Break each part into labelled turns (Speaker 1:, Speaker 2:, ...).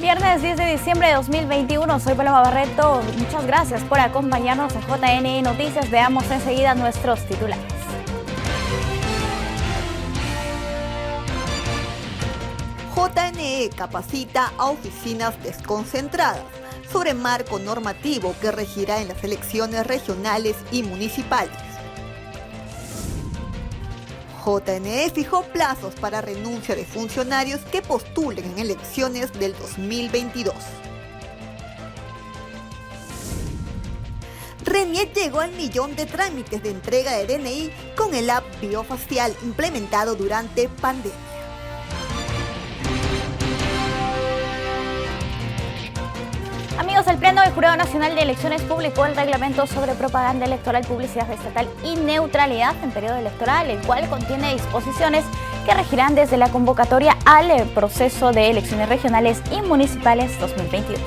Speaker 1: Viernes 10 de diciembre de 2021, soy Paloma Barreto. Muchas gracias por acompañarnos en JN Noticias. Veamos enseguida nuestros titulares.
Speaker 2: JNE capacita a oficinas desconcentradas sobre marco normativo que regirá en las elecciones regionales y municipales. JNE fijó plazos para renuncia de funcionarios que postulen en elecciones del 2022. RENIEC llegó al 1.000.000 de trámites de entrega de DNI con el app biofacial implementado durante pandemia.
Speaker 1: Amigos, el Pleno del Jurado Nacional de Elecciones publicó el reglamento sobre propaganda electoral, publicidad estatal y neutralidad en periodo electoral, el cual contiene disposiciones que regirán desde la convocatoria al proceso de elecciones regionales y municipales 2022.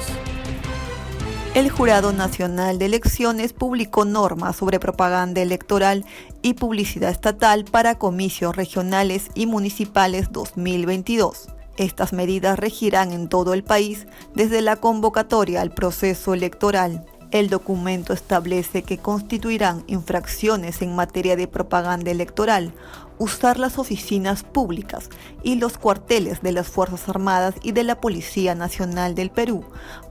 Speaker 2: El Jurado Nacional de Elecciones publicó normas sobre propaganda electoral y publicidad estatal para comicios regionales y municipales 2022. Estas medidas regirán en todo el país desde la convocatoria al proceso electoral. El documento establece que constituirán infracciones en materia de propaganda electoral usar las oficinas públicas y los cuarteles de las Fuerzas Armadas y de la Policía Nacional del Perú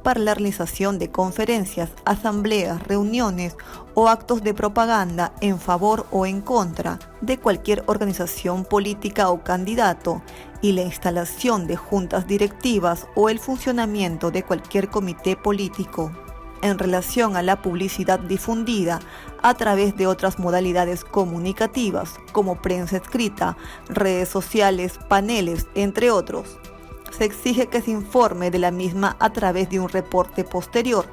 Speaker 2: para la realización de conferencias, asambleas, reuniones o actos de propaganda en favor o en contra de cualquier organización política o candidato, y la instalación de juntas directivas o el funcionamiento de cualquier comité político. En relación a la publicidad difundida a través de otras modalidades comunicativas como prensa escrita, redes sociales, paneles, entre otros, se exige que se informe de la misma a través de un reporte posterior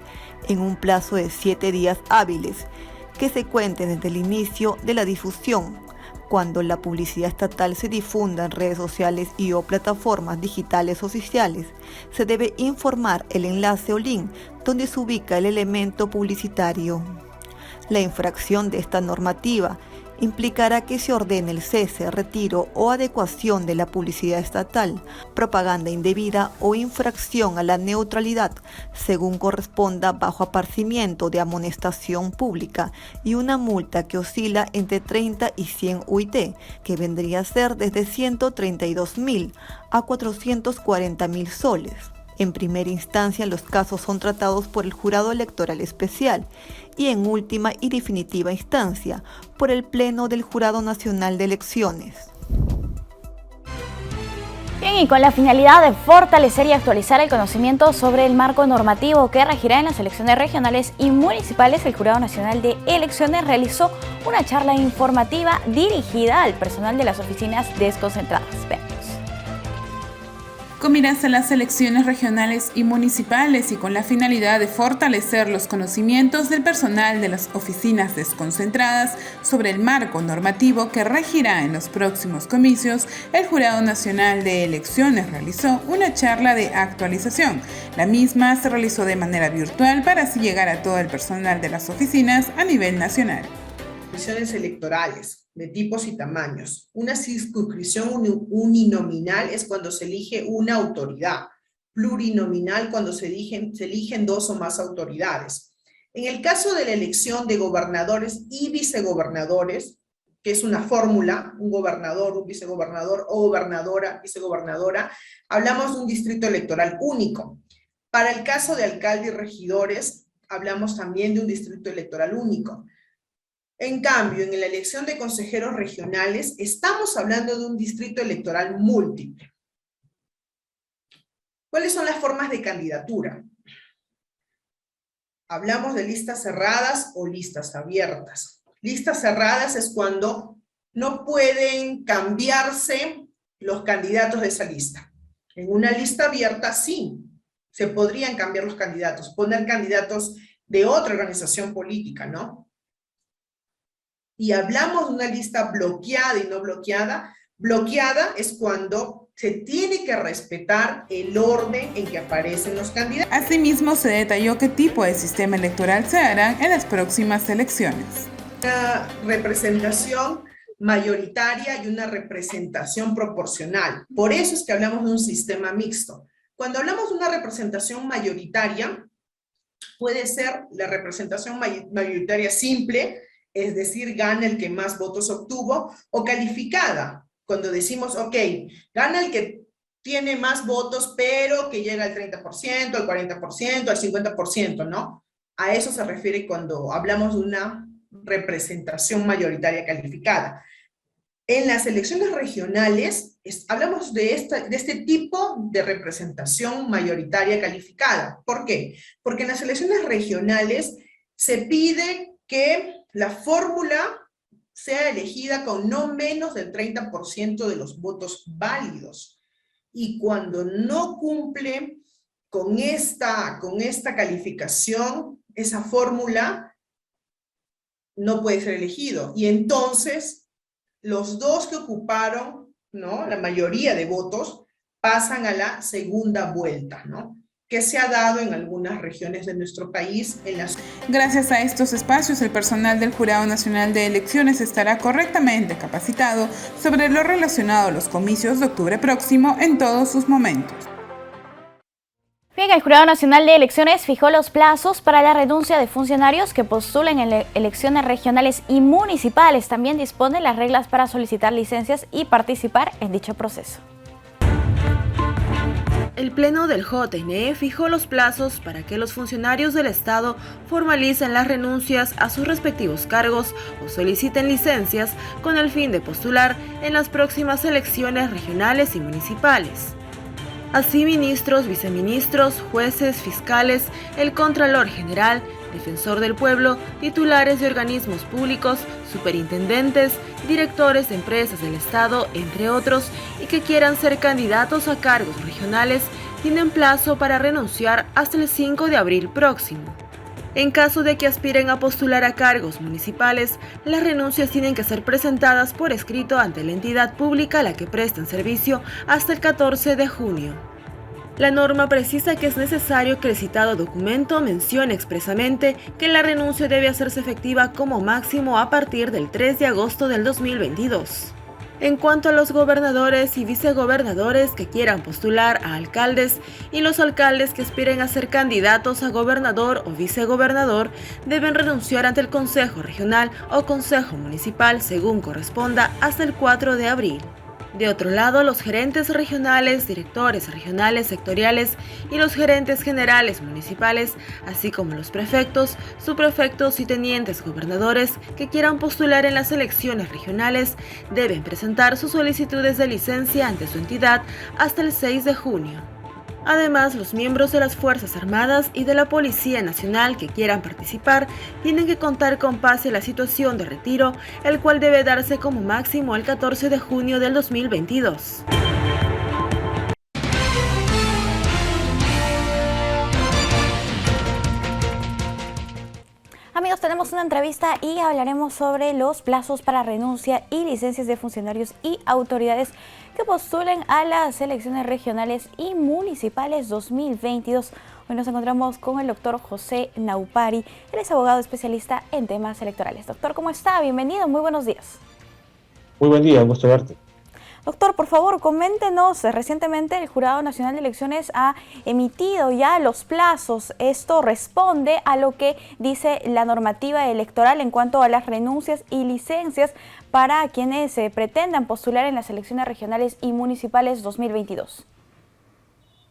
Speaker 2: en un plazo de 7 días hábiles, que se cuente desde el inicio de la difusión. Cuando la publicidad estatal se difunda en redes sociales y o plataformas digitales oficiales, se debe informar el enlace o link donde se ubica el elemento publicitario. La infracción de esta normativa implicará que se ordene el cese, retiro o adecuación de la publicidad estatal, propaganda indebida o infracción a la neutralidad, según corresponda, bajo aparcimiento de amonestación pública y una multa que oscila entre 30 y 100 UIT, que vendría a ser desde 132.000 a 440.000 soles. En primera instancia, los casos son tratados por el Jurado Electoral Especial y en última y definitiva instancia por el Pleno del Jurado Nacional de Elecciones.
Speaker 1: Bien, y con la finalidad de fortalecer y actualizar el conocimiento sobre el marco normativo que regirá en las elecciones regionales y municipales, el Jurado Nacional de Elecciones realizó una charla informativa dirigida al personal de las oficinas desconcentradas.
Speaker 3: Con miras a las elecciones regionales y municipales y con la finalidad de fortalecer los conocimientos del personal de las oficinas desconcentradas sobre el marco normativo que regirá en los próximos comicios, el Jurado Nacional de Elecciones realizó una charla de actualización. La misma se realizó de manera virtual para así llegar a todo el personal de las oficinas a nivel nacional.
Speaker 4: Circunscripciones electorales de tipos y tamaños. Una circunscripción uninominal es cuando se elige una autoridad, plurinominal cuando se eligen 2 o más autoridades. En el caso de la elección de gobernadores y vicegobernadores, que es una fórmula, un gobernador, un vicegobernador o gobernadora, vicegobernadora, hablamos de un distrito electoral único. Para el caso de alcalde y regidores, hablamos también de un distrito electoral único. En cambio, en la elección de consejeros regionales, estamos hablando de un distrito electoral múltiple. ¿Cuáles son las formas de candidatura? Hablamos de listas cerradas o listas abiertas. Listas cerradas es cuando no pueden cambiarse los candidatos de esa lista. En una lista abierta, sí, se podrían cambiar los candidatos, poner candidatos de otra organización política, ¿no? Y hablamos de una lista bloqueada y no bloqueada. Bloqueada es cuando se tiene que respetar el orden en que aparecen los candidatos.
Speaker 3: Asimismo, se detalló qué tipo de sistema electoral se hará en las próximas elecciones.
Speaker 4: Una representación mayoritaria y una representación proporcional. Por eso es que hablamos de un sistema mixto. Cuando hablamos de una representación mayoritaria, puede ser la representación mayoritaria simple, es decir, gana el que más votos obtuvo, o calificada, cuando decimos, ok, gana el que tiene más votos, pero que llega al 30%, al 40%, al 50%, ¿no? A eso se refiere cuando hablamos de una representación mayoritaria calificada. En las elecciones regionales hablamos de este tipo de representación mayoritaria calificada. ¿Por qué? Porque en las elecciones regionales se pide que la fórmula sea elegida con no menos del 30% de los votos válidos. Y cuando no cumple con esta calificación, esa fórmula no puede ser elegido. Y entonces los dos que ocuparon, ¿no?, la mayoría de votos, pasan a la segunda vuelta, ¿no?, que se ha dado en algunas regiones de nuestro país.
Speaker 3: Gracias a estos espacios, el personal del Jurado Nacional de Elecciones estará correctamente capacitado sobre lo relacionado a los comicios de octubre próximo en todos sus momentos.
Speaker 1: Bien, el Jurado Nacional de Elecciones fijó los plazos para la renuncia de funcionarios que postulen en elecciones regionales y municipales. También dispone las reglas para solicitar licencias y participar en dicho proceso.
Speaker 5: El Pleno del JNE fijó los plazos para que los funcionarios del Estado formalicen las renuncias a sus respectivos cargos o soliciten licencias con el fin de postular en las próximas elecciones regionales y municipales. Así, ministros, viceministros, jueces, fiscales, el Contralor General, Defensor del Pueblo, titulares de organismos públicos, superintendentes, directores de empresas del Estado, entre otros, y que quieran ser candidatos a cargos regionales, tienen plazo para renunciar hasta el 5 de abril próximo. En caso de que aspiren a postular a cargos municipales, las renuncias tienen que ser presentadas por escrito ante la entidad pública a la que prestan servicio hasta el 14 de junio. La norma precisa que es necesario que el citado documento mencione expresamente que la renuncia debe hacerse efectiva como máximo a partir del 3 de agosto del 2022. En cuanto a los gobernadores y vicegobernadores que quieran postular a alcaldes y los alcaldes que aspiren a ser candidatos a gobernador o vicegobernador, deben renunciar ante el Consejo Regional o Consejo Municipal según corresponda hasta el 4 de abril. De otro lado, los gerentes regionales, directores regionales sectoriales y los gerentes generales municipales, así como los prefectos, subprefectos y tenientes gobernadores que quieran postular en las elecciones regionales, deben presentar sus solicitudes de licencia ante su entidad hasta el 6 de junio. Además, los miembros de las Fuerzas Armadas y de la Policía Nacional que quieran participar tienen que contar con pase a la situación de retiro, el cual debe darse como máximo el 14 de junio del 2022.
Speaker 1: Amigos, tenemos una entrevista y hablaremos sobre los plazos para renuncia y licencias de funcionarios y autoridades que postulen a las elecciones regionales y municipales 2022. Hoy nos encontramos con el doctor José Naupari. Él es abogado especialista en temas electorales. Doctor, ¿cómo está? Bienvenido, muy buenos días.
Speaker 6: Muy buen día, un gusto verte.
Speaker 1: Doctor, por favor, coméntenos, recientemente el Jurado Nacional de Elecciones ha emitido ya los plazos. Esto responde a lo que dice la normativa electoral en cuanto a las renuncias y licencias para quienes pretendan postular en las elecciones regionales y municipales 2022.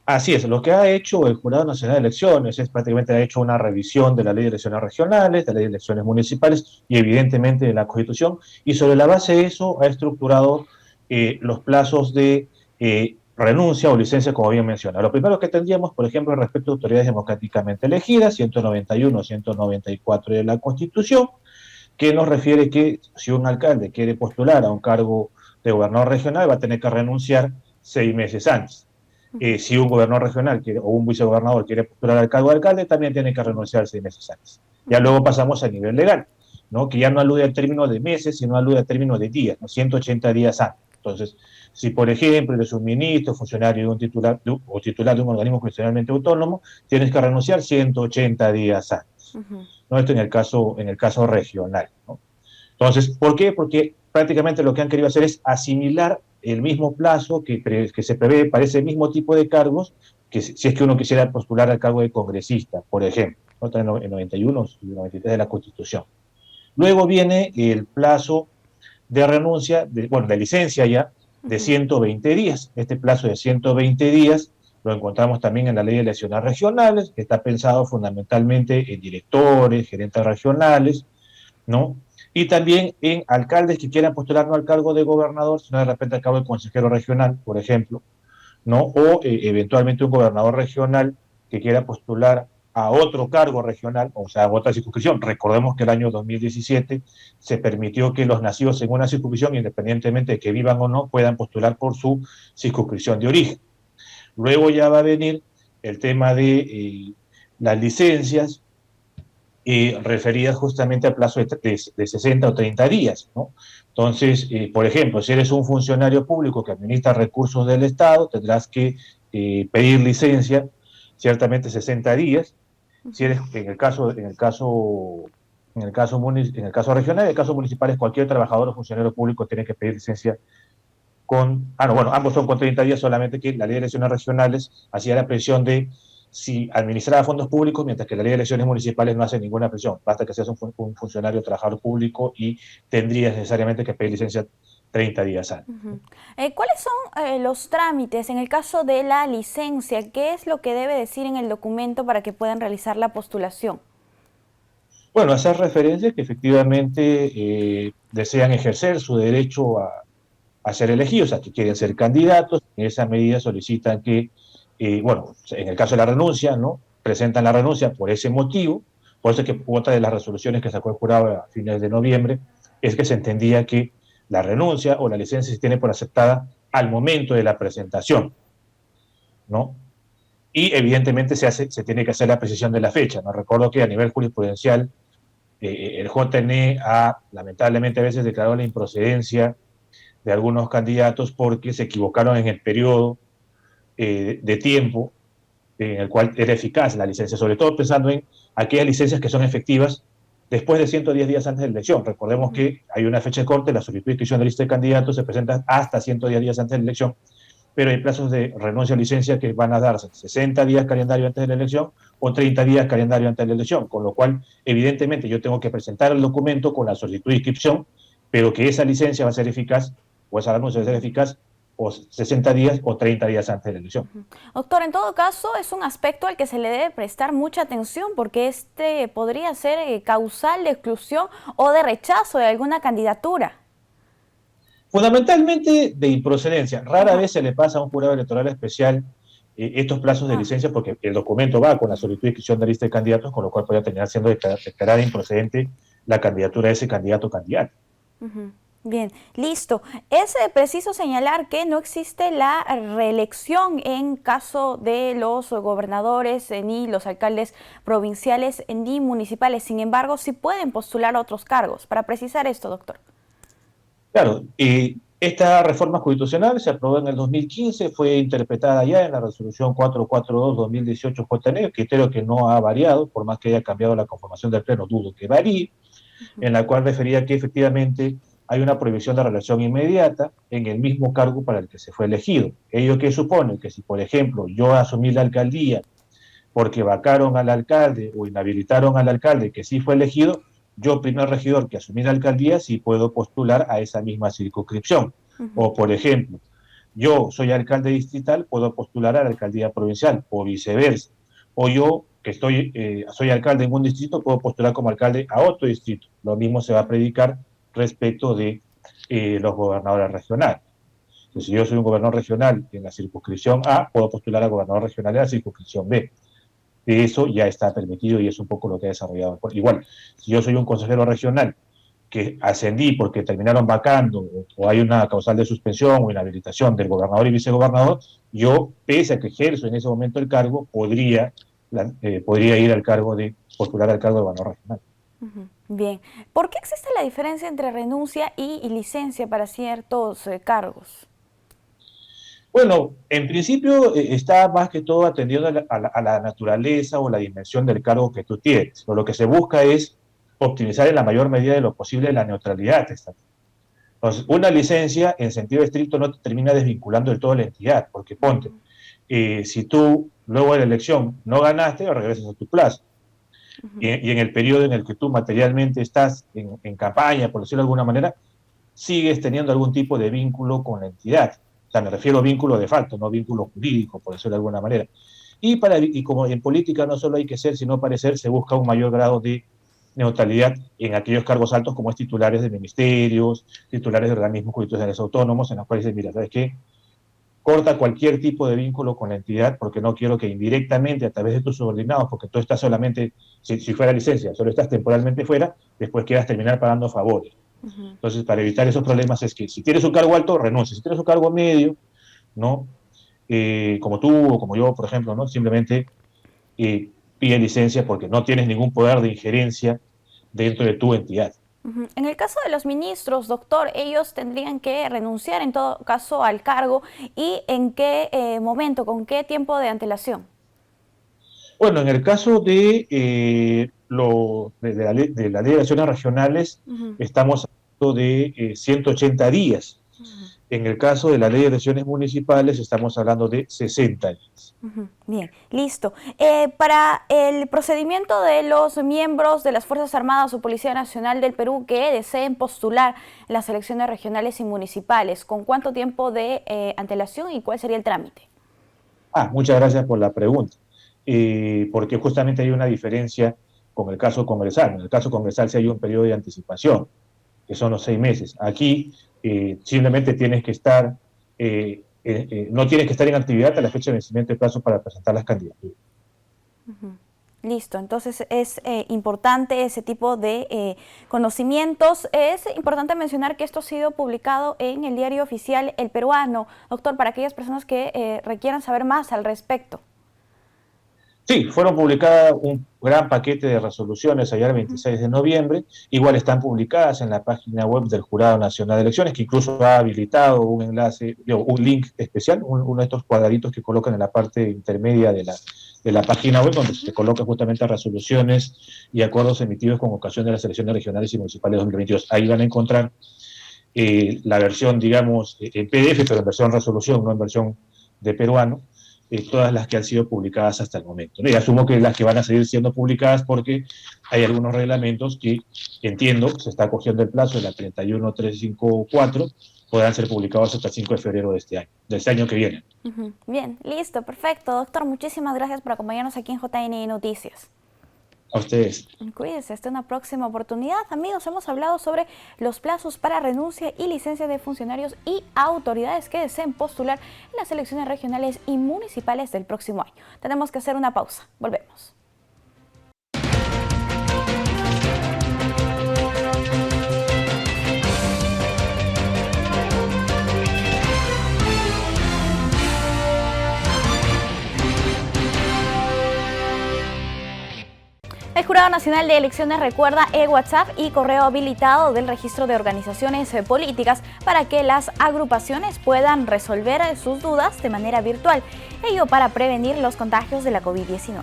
Speaker 6: Así es, lo que ha hecho el Jurado Nacional de Elecciones es prácticamente ha hecho una revisión de la Ley de Elecciones Regionales, de la Ley de Elecciones Municipales y evidentemente de la Constitución, y sobre la base de eso ha estructurado los plazos de renuncia o licencia, como bien menciona. Lo primero que tendríamos, por ejemplo, respecto a autoridades democráticamente elegidas, 191, 194 de la Constitución, que nos refiere que si un alcalde quiere postular a un cargo de gobernador regional, va a tener que renunciar 6 meses antes. Si un gobernador regional o un vicegobernador quiere postular al cargo de alcalde, también tiene que renunciar 6 meses antes. Ya luego pasamos a nivel legal, ¿no?, que ya no alude al término de meses, sino alude al término de días, ¿no?, 180 días antes. Entonces, si por ejemplo eres un ministro, funcionario de un titular de un organismo constitucionalmente autónomo, tienes que renunciar 180 días antes. ¿No? Esto en el caso regional, ¿no? Entonces, ¿por qué? Porque prácticamente lo que han querido hacer es asimilar el mismo plazo que se prevé para ese mismo tipo de cargos que si es que uno quisiera postular al cargo de congresista, por ejemplo, ¿no? Está en el 91 y 93 de la Constitución. Luego viene el plazo de renuncia, de licencia ya, de 120 días. Este plazo de 120 días lo encontramos también en la ley de elecciones regionales, que está pensado fundamentalmente en directores, gerentes regionales, ¿no? Y también en alcaldes que quieran postular no al cargo de gobernador, sino de repente al cargo de consejero regional, por ejemplo, ¿no? O eventualmente un gobernador regional que quiera postular a otro cargo regional, o sea, a otra circunscripción. Recordemos que el año 2017 se permitió que los nacidos en una circunscripción, independientemente de que vivan o no, puedan postular por su circunscripción de origen. Luego ya va a venir el tema de las licencias referidas justamente al plazo de 60 o 30 días, ¿no? Entonces, por ejemplo, si eres un funcionario público que administra recursos del Estado, tendrás que pedir licencia, ciertamente 60 días. Si eres, en el caso regional, en el caso municipal, es cualquier trabajador o funcionario público tiene que pedir licencia ambos son con 30 días, solamente que la ley de elecciones regionales hacía la presión de si administraba fondos públicos, mientras que la ley de elecciones municipales no hace ninguna presión. Basta que seas un funcionario trabajador público y tendrías necesariamente que pedir licencia 30 días antes.
Speaker 1: ¿Cuáles son los trámites en el caso de la licencia? ¿Qué es lo que debe decir en el documento para que puedan realizar la postulación?
Speaker 6: Bueno, hacer referencia que efectivamente desean ejercer su derecho a ser elegidos, a que quieren ser candidatos. En esa medida solicitan que, en el caso de la renuncia, ¿no? Presentan la renuncia por ese motivo. Por eso es que otra de las resoluciones que sacó el jurado a fines de noviembre es que se entendía que la renuncia o la licencia se tiene por aceptada al momento de la presentación, ¿no? Y evidentemente se tiene que hacer la precisión de la fecha, ¿no? Recuerdo que a nivel jurisprudencial el JN ha lamentablemente a veces declarado la improcedencia de algunos candidatos porque se equivocaron en el periodo de tiempo en el cual era eficaz la licencia, sobre todo pensando en aquellas licencias que son efectivas después de 110 días antes de la elección. Recordemos que hay una fecha de corte, la solicitud de inscripción de lista de candidatos se presenta hasta 110 días antes de la elección, pero hay plazos de renuncia a licencia que van a darse 60 días calendario antes de la elección o 30 días calendario antes de la elección, con lo cual, evidentemente, yo tengo que presentar el documento con la solicitud de inscripción, pero que esa licencia va a ser eficaz, o esa renuncia va a ser eficaz, o 60 días o 30 días antes de la elección.
Speaker 1: Doctor, en todo caso, es un aspecto al que se le debe prestar mucha atención porque este podría ser causal de exclusión o de rechazo de alguna candidatura.
Speaker 6: Fundamentalmente de improcedencia. Rara vez se le pasa a un jurado electoral especial estos plazos de licencia porque el documento va con la solicitud de inscripción de lista de candidatos, con lo cual podría terminar siendo declarada improcedente la candidatura de ese candidato o candidata.
Speaker 1: Bien, listo. Es preciso señalar que no existe la reelección en caso de los gobernadores, ni los alcaldes provinciales, ni municipales. Sin embargo, sí pueden postular a otros cargos. Para precisar esto, doctor.
Speaker 6: Claro, esta reforma constitucional se aprobó en el 2015, fue interpretada ya en la resolución 442-2018 JN, criterio que no ha variado, por más que haya cambiado la conformación del pleno, dudo que varíe, en la cual refería que efectivamente hay una prohibición de reelección inmediata en el mismo cargo para el que se fue elegido. Ello que supone que si, por ejemplo, yo asumí la alcaldía porque vacaron al alcalde o inhabilitaron al alcalde que sí fue elegido, yo, primer regidor que asumí la alcaldía, sí puedo postular a esa misma circunscripción. O, por ejemplo, yo soy alcalde distrital, puedo postular a la alcaldía provincial, o viceversa. O yo, que soy alcalde en un distrito, puedo postular como alcalde a otro distrito. Lo mismo se va a predicar respecto de los gobernadores regionales. Entonces, si yo soy un gobernador regional en la circunscripción A, puedo postular a gobernador regional en la circunscripción B. Eso ya está permitido y es un poco lo que ha desarrollado. Igual, si yo soy un consejero regional que ascendí porque terminaron vacando o hay una causal de suspensión o inhabilitación del gobernador y vicegobernador, yo, pese a que ejerzo en ese momento el cargo, podría ir al cargo de postular al cargo de gobernador regional.
Speaker 1: Bien. ¿Por qué existe la diferencia entre renuncia y licencia para ciertos cargos?
Speaker 6: Bueno, en principio está más que todo atendiendo a la naturaleza o la dimensión del cargo que tú tienes. Pero lo que se busca es optimizar en la mayor medida de lo posible la neutralidad estatal. Entonces, una licencia en sentido estricto no te termina desvinculando del todo la entidad, porque ponte, si tú luego de la elección no ganaste, regresas a tu plaza. Y en el periodo en el que tú materialmente estás en campaña, por decirlo de alguna manera, sigues teniendo algún tipo de vínculo con la entidad. O sea, me refiero a vínculo de facto, no vínculo jurídico, por decirlo de alguna manera. Y como en política no solo hay que ser, sino parecer, se busca un mayor grado de neutralidad en aquellos cargos altos como es titulares de ministerios, titulares de organismos constitucionales autónomos, en los cuales dicen, mira, ¿sabes qué? Corta cualquier tipo de vínculo con la entidad porque no quiero que indirectamente a través de tus subordinados, porque tú estás solamente, si fuera licencia, solo estás temporalmente fuera, después quieras terminar pagando favores. Entonces, para evitar esos problemas es que si tienes un cargo alto, renuncia. Si tienes un cargo medio, ¿no? Como tú o como yo, por ejemplo, ¿no? Simplemente pide licencia porque no tienes ningún poder de injerencia dentro de tu entidad.
Speaker 1: En el caso de los ministros, doctor, ellos tendrían que renunciar en todo caso al cargo, ¿y en qué momento, con qué tiempo de antelación?
Speaker 6: Bueno, en el caso de la ley de elecciones regionales, estamos hablando de 180 días. En el caso de la ley de elecciones municipales, estamos hablando de 60 días.
Speaker 1: Bien, listo. Para el procedimiento de los miembros de las Fuerzas Armadas o Policía Nacional del Perú que deseen postular las elecciones regionales y municipales, ¿con cuánto tiempo de antelación y cuál sería el trámite?
Speaker 6: Muchas gracias por la pregunta. Porque justamente hay una diferencia con el caso congresal. En el caso congresal sí hay un periodo de anticipación, que son los 6 meses. Aquí simplemente tienes que estar, no tienes que estar en actividad a la fecha de vencimiento de plazo para presentar las candidaturas.
Speaker 1: Listo, entonces es importante ese tipo de conocimientos. Es importante mencionar que esto ha sido publicado en el diario oficial El Peruano, doctor, para aquellas personas que requieran saber más al respecto.
Speaker 6: Sí, fueron publicadas un gran paquete de resoluciones ayer el 26 de noviembre, igual están publicadas en la página web del Jurado Nacional de Elecciones, que incluso ha habilitado un enlace, un link especial, uno de estos cuadraditos que colocan en la parte intermedia de la página web, donde se colocan justamente resoluciones y acuerdos emitidos con ocasión de las elecciones regionales y municipales de 2022. Ahí van a encontrar la versión, digamos, en PDF, pero en versión resolución, no en versión de peruano, todas las que han sido publicadas hasta el momento, ¿no? Y asumo que las que van a seguir siendo publicadas porque hay algunos reglamentos que, entiendo, se está cogiendo el plazo de la 31354, podrán ser publicados hasta el 5 de febrero de este año que viene.
Speaker 1: Bien, listo, perfecto. Doctor, muchísimas gracias por acompañarnos aquí en JNI Noticias.
Speaker 6: A ustedes.
Speaker 1: Cuídense, hasta una próxima oportunidad. Amigos, hemos hablado sobre los plazos para renuncia y licencia de funcionarios y autoridades que deseen postular en las elecciones regionales y municipales del próximo año. Tenemos que hacer una pausa. Volvemos. El Jurado Nacional de Elecciones recuerda el WhatsApp y correo habilitado del registro de organizaciones políticas para que las agrupaciones puedan resolver sus dudas de manera virtual, ello para prevenir los contagios de la COVID-19.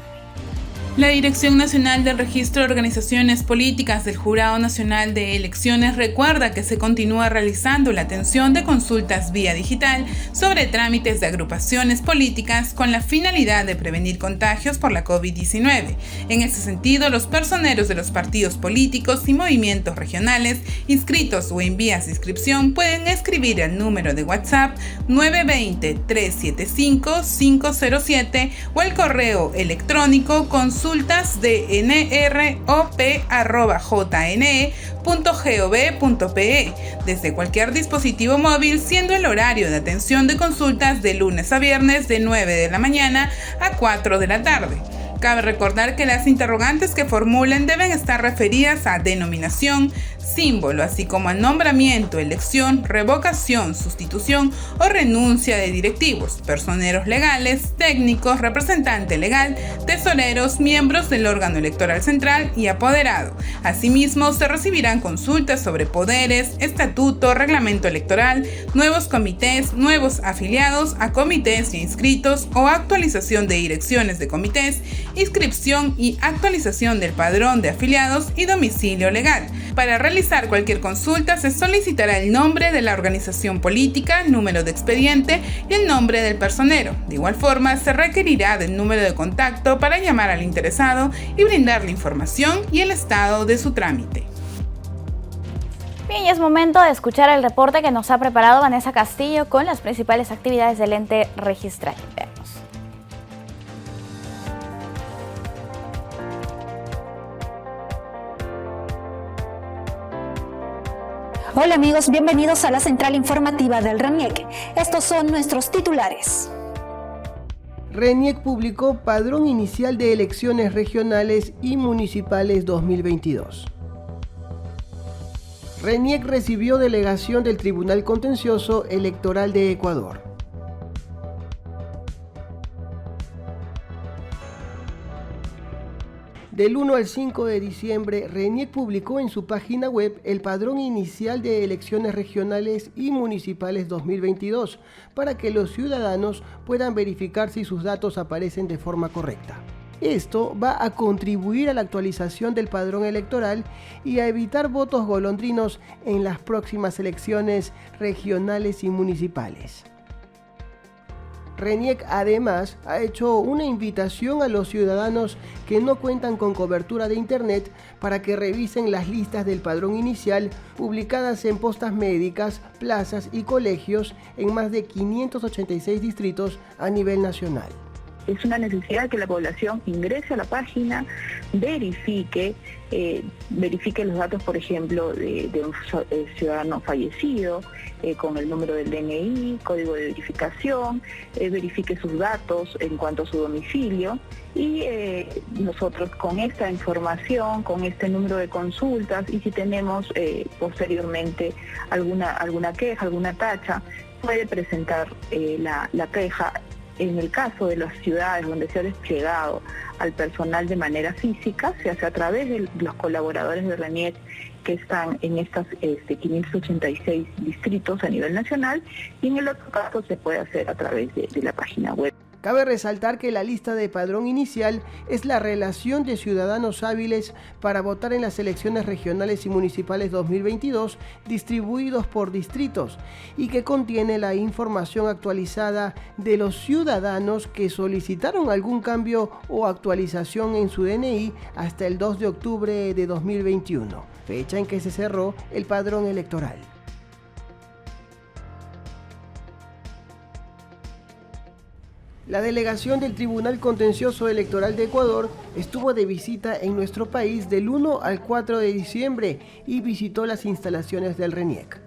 Speaker 3: La Dirección Nacional del Registro de Organizaciones Políticas del Jurado Nacional de Elecciones recuerda que se continúa realizando la atención de consultas vía digital sobre trámites de agrupaciones políticas con la finalidad de prevenir contagios por la COVID-19. En ese sentido, los personeros de los partidos políticos y movimientos regionales inscritos o en vías de inscripción pueden escribir al número de WhatsApp 920-375-507 o al correo electrónico consultasdnrop@jne.gov.pe desde cualquier dispositivo móvil, siendo el horario de atención de consultas de lunes a viernes de 9 de la mañana a 4 de la tarde. Cabe recordar que las interrogantes que formulen deben estar referidas a denominación, símbolo, así como a nombramiento, elección, revocación, sustitución o renuncia de directivos, personeros legales, técnicos, representante legal, tesoreros, miembros del órgano electoral central y apoderado. Asimismo, se recibirán consultas sobre poderes, estatuto, reglamento electoral, nuevos comités, nuevos afiliados a comités y inscritos o actualización de direcciones de comités inscripción y actualización del padrón de afiliados y domicilio legal. Para realizar cualquier consulta se solicitará el nombre de la organización política, número de expediente y el nombre del personero. De igual forma, se requerirá del número de contacto para llamar al interesado y brindar la información y el estado de su trámite.
Speaker 1: Bien, y es momento de escuchar el reporte que nos ha preparado Vanessa Castillo con las principales actividades del ente registral. Veamos.
Speaker 7: Hola amigos, bienvenidos a la central informativa del RENIEC. Estos son nuestros titulares.
Speaker 8: RENIEC publicó Padrón Inicial de Elecciones Regionales y Municipales 2022. RENIEC recibió delegación del Tribunal Contencioso Electoral de Ecuador. Del 1 al 5 de diciembre, RENIEC publicó en su página web el Padrón Inicial de Elecciones Regionales y Municipales 2022 para que los ciudadanos puedan verificar si sus datos aparecen de forma correcta. Esto va a contribuir a la actualización del padrón electoral y a evitar votos golondrinos en las próximas elecciones regionales y municipales. RENIEC además ha hecho una invitación a los ciudadanos que no cuentan con cobertura de internet para que revisen las listas del padrón inicial publicadas en postas médicas, plazas y colegios en más de 586 distritos a nivel nacional.
Speaker 9: Es una necesidad que la población ingrese a la página, verifique los datos, por ejemplo, de un ciudadano fallecido, con el número del DNI, código de verificación, verifique sus datos en cuanto a su domicilio y nosotros con esta información, con este número de consultas y si tenemos posteriormente alguna queja, alguna tacha, puede presentar la queja. En el caso de las ciudades donde se ha desplegado al personal de manera física, se hace a través de los colaboradores de RENIEC que están en estas 586 distritos a nivel nacional, y en el otro caso se puede hacer a través de la página web.
Speaker 8: Cabe resaltar que la lista de padrón inicial es la relación de ciudadanos hábiles para votar en las elecciones regionales y municipales 2022 distribuidos por distritos y que contiene la información actualizada de los ciudadanos que solicitaron algún cambio o actualización en su DNI hasta el 2 de octubre de 2021, fecha en que se cerró el padrón electoral. La delegación del Tribunal Contencioso Electoral de Ecuador estuvo de visita en nuestro país del 1 al 4 de diciembre y visitó las instalaciones del RENIEC.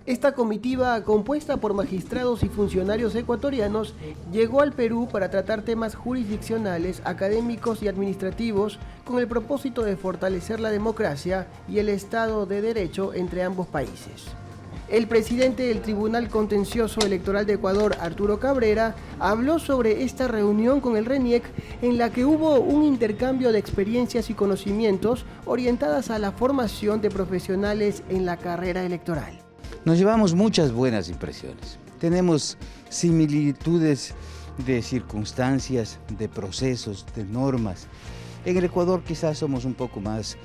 Speaker 8: Esta comitiva, compuesta por magistrados y funcionarios ecuatorianos, llegó al Perú para tratar temas jurisdiccionales, académicos y administrativos con el propósito de fortalecer la democracia y el Estado de Derecho entre ambos países. El presidente del Tribunal Contencioso Electoral de Ecuador, Arturo Cabrera, habló sobre esta reunión con el RENIEC en la que hubo un intercambio de experiencias y conocimientos orientadas a la formación de profesionales en la carrera electoral.
Speaker 10: Nos llevamos muchas buenas impresiones. Tenemos similitudes de circunstancias, de procesos, de normas. En el Ecuador quizás somos un poco más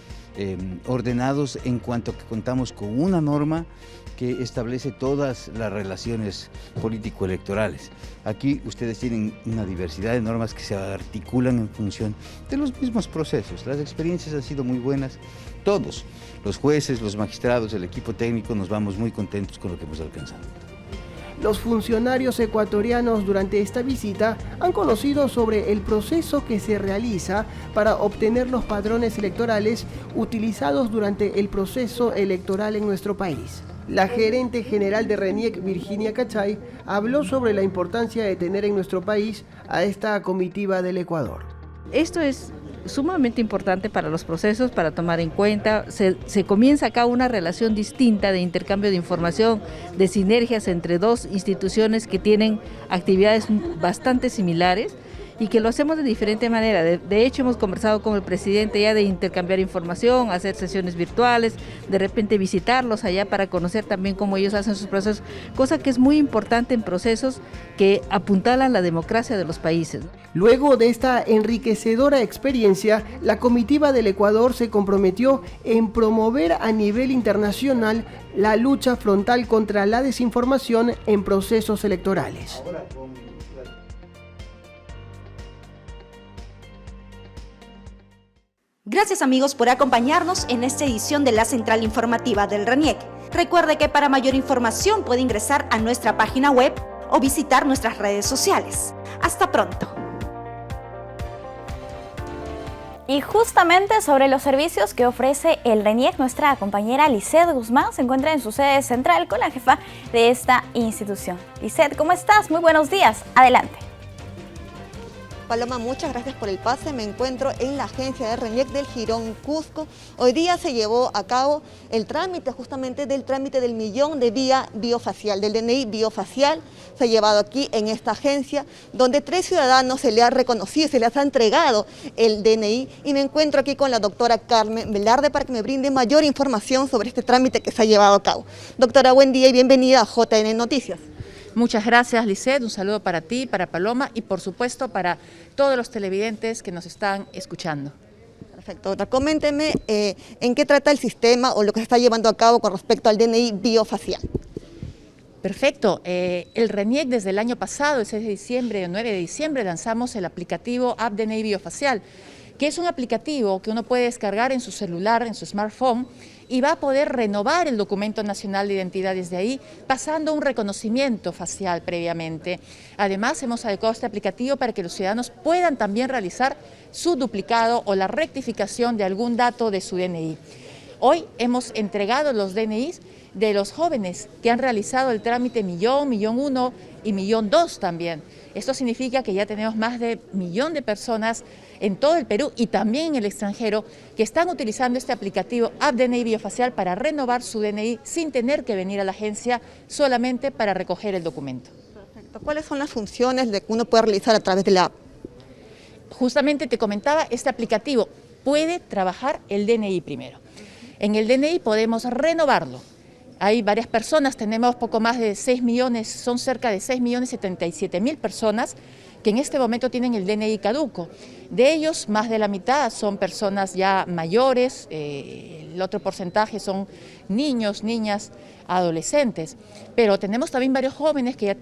Speaker 10: ordenados en cuanto a que contamos con una norma que establece todas las relaciones político-electorales. Aquí ustedes tienen una diversidad de normas que se articulan en función de los mismos procesos. Las experiencias han sido muy buenas. Todos, los jueces, los magistrados, el equipo técnico, nos vamos muy contentos con lo que hemos alcanzado.
Speaker 8: Los funcionarios ecuatorianos durante esta visita han conocido sobre el proceso que se realiza para obtener los padrones electorales utilizados durante el proceso electoral en nuestro país. La gerente general de RENIEC, Virginia Cachay, habló sobre la importancia de tener en nuestro país a esta comitiva del Ecuador.
Speaker 11: Esto es sumamente importante para los procesos, para tomar en cuenta. Se comienza acá una relación distinta de intercambio de información, de sinergias entre dos instituciones que tienen actividades bastante similares y que lo hacemos de diferente manera. De hecho, hemos conversado con el presidente ya de intercambiar información, hacer sesiones virtuales, de repente visitarlos allá para conocer también cómo ellos hacen sus procesos, cosa que es muy importante en procesos que apuntalan la democracia de los países.
Speaker 8: Luego de esta enriquecedora experiencia, la comitiva del Ecuador se comprometió en promover a nivel internacional la lucha frontal contra la desinformación en procesos electorales.
Speaker 7: Gracias amigos por acompañarnos en esta edición de la Central Informativa del RENIEC. Recuerde que para mayor información puede ingresar a nuestra página web o visitar nuestras redes sociales. Hasta pronto.
Speaker 1: Y justamente sobre los servicios que ofrece el RENIEC, nuestra compañera Lisset Guzmán se encuentra en su sede central con la jefa de esta institución. Lisset, ¿cómo estás? Muy buenos días. Adelante.
Speaker 12: Paloma, muchas gracias por el pase. Me encuentro en la agencia de RENIEC del Jirón Cusco. Hoy día se llevó a cabo el trámite, justamente del trámite del millón de vía biofacial, del DNI biofacial. Se ha llevado aquí en esta agencia, donde 3 ciudadanos se le ha reconocido, se les ha entregado el DNI. Y me encuentro aquí con la doctora Carmen Velarde para que me brinde mayor información sobre este trámite que se ha llevado a cabo. Doctora, buen día y bienvenida a JN Noticias.
Speaker 13: Muchas gracias, Lisset. Un saludo para ti, para Paloma y por supuesto para todos los televidentes que nos están escuchando.
Speaker 12: Perfecto, doctora. Coménteme en qué trata el sistema o lo que se está llevando a cabo con respecto al DNI biofacial.
Speaker 13: Perfecto. El RENIEC desde el año pasado, el 6 de diciembre o 9 de diciembre, lanzamos el aplicativo App DNI Biofacial, que es un aplicativo que uno puede descargar en su celular, en su smartphone, y va a poder renovar el documento nacional de identidad desde ahí, pasando un reconocimiento facial previamente. Además, hemos adecuado este aplicativo para que los ciudadanos puedan también realizar su duplicado o la rectificación de algún dato de su DNI. Hoy hemos entregado los DNIs de los jóvenes que han realizado el trámite millón, millón 1 y millón 2 también. Esto significa que ya tenemos más de 1 millón de personas en todo el Perú y también en el extranjero que están utilizando este aplicativo App DNI Biofacial para renovar su DNI sin tener que venir a la agencia solamente para recoger el documento.
Speaker 12: Perfecto. ¿Cuáles son las funciones que uno puede realizar a través de la app?
Speaker 13: Justamente te comentaba, este aplicativo puede trabajar el DNI primero. En el DNI podemos renovarlo. Hay varias personas, tenemos poco más de 6 millones, son cerca de 6.077.000 personas que en este momento tienen el DNI caduco. De ellos, más de la mitad son personas ya mayores, el otro porcentaje son niños, niñas, adolescentes. Pero tenemos también varios jóvenes que ya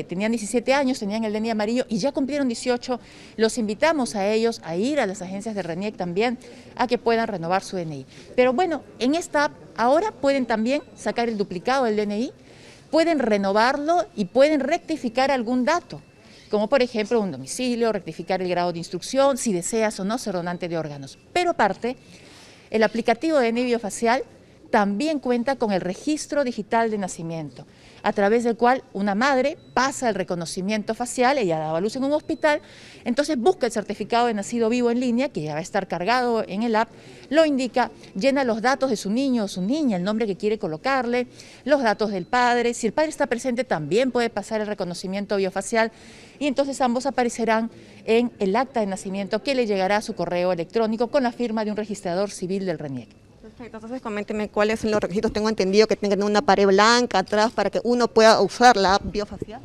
Speaker 13: tenían 17 años, tenían el DNI amarillo y ya cumplieron 18. Los invitamos a ellos a ir a las agencias de RENIEC también a que puedan renovar su DNI. Pero bueno, en esta app ahora pueden también sacar el duplicado del DNI, pueden renovarlo y pueden rectificar algún dato, como por ejemplo un domicilio, rectificar el grado de instrucción, si deseas o no ser donante de órganos. Pero aparte, el aplicativo de DNI Biofacial también cuenta con el registro digital de nacimiento, a través del cual una madre pasa el reconocimiento facial, ella daba a luz en un hospital, entonces busca el certificado de nacido vivo en línea, que ya va a estar cargado en el app, lo indica, llena los datos de su niño o su niña, el nombre que quiere colocarle, los datos del padre, si el padre está presente también puede pasar el reconocimiento biofacial y entonces ambos aparecerán en el acta de nacimiento que le llegará a su correo electrónico con la firma de un registrador civil del RENIEC.
Speaker 12: Perfecto, entonces coménteme cuáles son los requisitos. Tengo entendido que tiene que tener una pared blanca atrás para que uno pueda usar la app biofacial.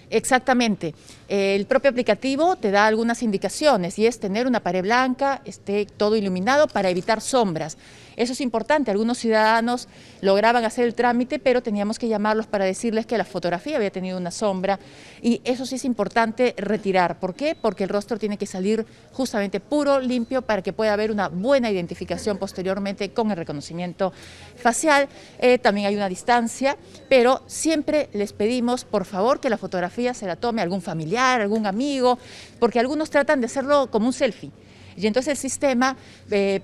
Speaker 13: Exactamente. El propio aplicativo te da algunas indicaciones y es tener una pared blanca, esté todo iluminado para evitar sombras. Eso es importante. Algunos ciudadanos lograban hacer el trámite, pero teníamos que llamarlos para decirles que la fotografía había tenido una sombra y eso sí es importante retirar. ¿Por qué? Porque el rostro tiene que salir justamente puro, limpio, para que pueda haber una buena identificación posteriormente con el reconocimiento facial. También hay una distancia, pero siempre les pedimos, por favor, que la fotografía se la tome algún familiar, algún amigo, porque algunos tratan de hacerlo como un selfie. Y entonces el sistema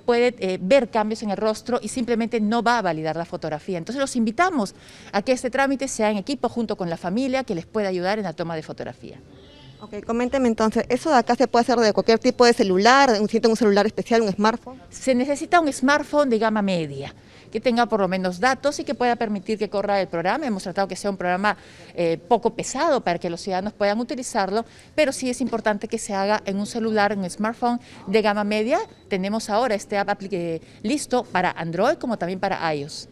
Speaker 13: puede ver cambios en el rostro y simplemente no va a validar la fotografía. Entonces los invitamos a que este trámite sea en equipo junto con la familia que les pueda ayudar en la toma de fotografía.
Speaker 12: Ok, coménteme entonces, ¿eso de acá se puede hacer de cualquier tipo de celular? ¿Necesita un celular especial, un smartphone?
Speaker 13: Se necesita un smartphone de gama media, que tenga por lo menos datos y que pueda permitir que corra el programa. Hemos tratado que sea un programa poco pesado para que los ciudadanos puedan utilizarlo, pero sí es importante que se haga en un celular, en un smartphone de gama media. Tenemos ahora este app listo para Android como también para iOS.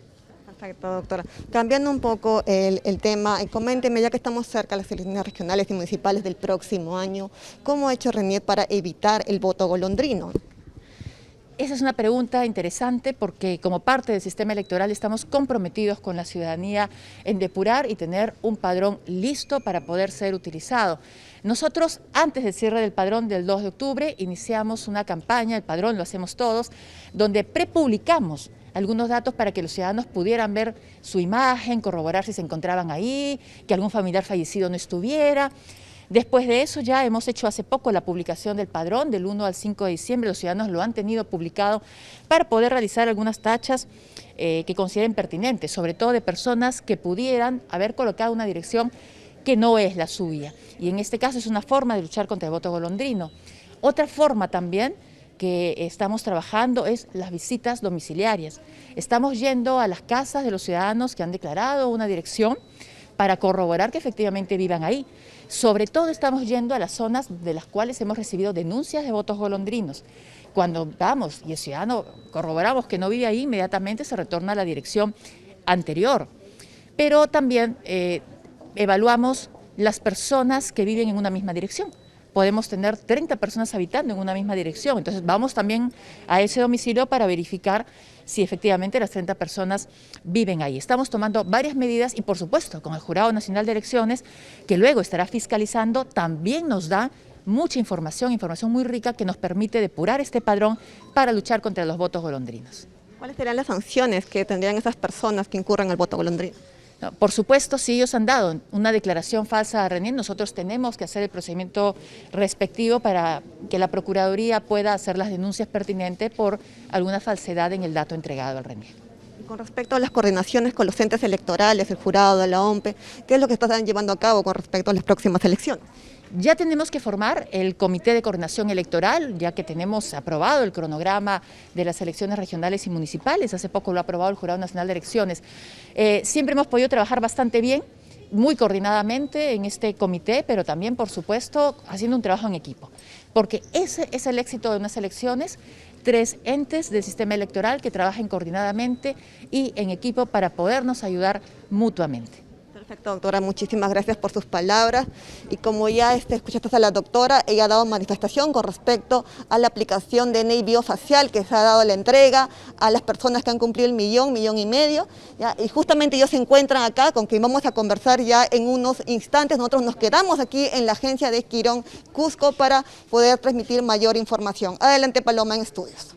Speaker 12: Perfecto, doctora. Cambiando un poco el tema, coménteme, ya que estamos cerca de las elecciones regionales y municipales del próximo año, ¿cómo ha hecho RENIEC para evitar el voto golondrino?
Speaker 13: Esa es una pregunta interesante porque como parte del sistema electoral estamos comprometidos con la ciudadanía en depurar y tener un padrón listo para poder ser utilizado. Nosotros, antes del cierre del padrón del 2 de octubre, iniciamos una campaña, el padrón lo hacemos todos, donde prepublicamos algunos datos para que los ciudadanos pudieran ver su imagen, corroborar si se encontraban ahí, que algún familiar fallecido no estuviera. Después de eso ya hemos hecho hace poco la publicación del padrón, del 1 al 5 de diciembre, los ciudadanos lo han tenido publicado para poder realizar algunas tachas que consideren pertinentes, sobre todo de personas que pudieran haber colocado una dirección que no es la suya. Y en este caso es una forma de luchar contra el voto golondrino. Otra forma también que estamos trabajando es las visitas domiciliarias. Estamos yendo a las casas de los ciudadanos que han declarado una dirección para corroborar que efectivamente vivan ahí. Sobre todo estamos yendo a las zonas de las cuales hemos recibido denuncias de votos golondrinos. Cuando vamos y el ciudadano corroboramos que no vive ahí, inmediatamente se retorna a la dirección anterior. Pero también evaluamos las personas que viven en una misma dirección. Podemos tener 30 personas habitando en una misma dirección, entonces vamos también a ese domicilio para verificar si efectivamente las 30 personas viven ahí. Estamos tomando varias medidas y por supuesto con el Jurado Nacional de Elecciones, que luego estará fiscalizando, también nos da mucha información muy rica que nos permite depurar este padrón para luchar contra los votos golondrinos.
Speaker 12: ¿Cuáles serán las sanciones que tendrían esas personas que incurran en el voto golondrino?
Speaker 13: No, por supuesto, si ellos han dado una declaración falsa a RENIEC, nosotros tenemos que hacer el procedimiento respectivo para que la Procuraduría pueda hacer las denuncias pertinentes por alguna falsedad en el dato entregado al RENIEC.
Speaker 12: Y con respecto a las coordinaciones con los entes electorales, el jurado, la OMPE, ¿qué es lo que están llevando a cabo con respecto a las próximas elecciones?
Speaker 13: Ya tenemos que formar el Comité de Coordinación Electoral, ya que tenemos aprobado el cronograma de las elecciones regionales y municipales, hace poco lo ha aprobado el Jurado Nacional de Elecciones. Siempre hemos podido trabajar bastante bien, muy coordinadamente en este comité, pero también, por supuesto, haciendo un trabajo en equipo, porque ese es el éxito de unas elecciones, 3 entes del sistema electoral que trabajen coordinadamente y en equipo para podernos ayudar mutuamente.
Speaker 12: Perfecto, doctora, muchísimas gracias por sus palabras. Y como ya escuchaste a la doctora, ella ha dado manifestación con respecto a la aplicación de DNI biofacial que se ha dado la entrega a las personas que han cumplido el millón y medio. ¿Ya? Y justamente ellos se encuentran acá, con quien vamos a conversar ya en unos instantes. Nosotros nos quedamos aquí en la agencia de Quirón, Cusco, para poder transmitir mayor información. Adelante, Paloma, en estudios.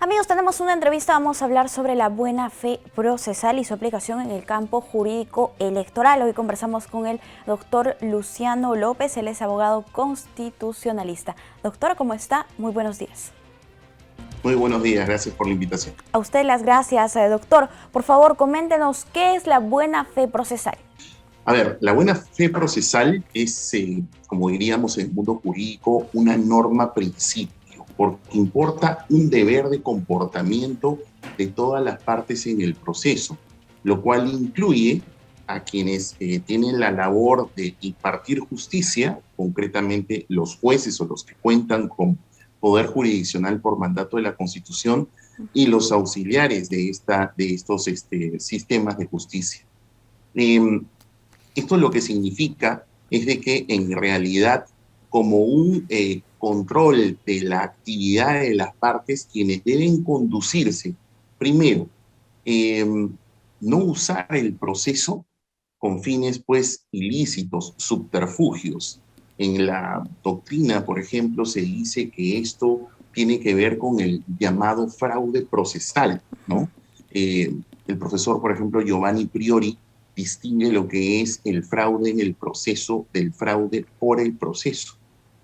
Speaker 1: Amigos, tenemos una entrevista, vamos a hablar sobre la buena fe procesal y su aplicación en el campo jurídico electoral. Hoy conversamos con el doctor Luciano López, él es abogado constitucionalista. Doctora, ¿cómo está? Muy buenos días.
Speaker 14: Muy buenos días, gracias por la invitación.
Speaker 1: A usted las gracias, doctor. Por favor, coméntenos, ¿qué es la buena fe procesal?
Speaker 14: A ver, la buena fe procesal es, como diríamos en el mundo jurídico, una norma principio, porque importa un deber de comportamiento de todas las partes en el proceso, lo cual incluye a quienes tienen la labor de impartir justicia, concretamente los jueces o los que cuentan con poder jurisdiccional por mandato de la Constitución, y los auxiliares de estos sistemas de justicia. Esto lo que significa es de que en realidad, como un control de la actividad de las partes, quienes deben conducirse, primero, no usar el proceso con fines pues ilícitos, subterfugios. En la doctrina, por ejemplo, se dice que esto tiene que ver con el llamado fraude procesal, ¿no? El profesor, por ejemplo, Giovanni Priori, distingue lo que es el fraude en el proceso del fraude por el proceso.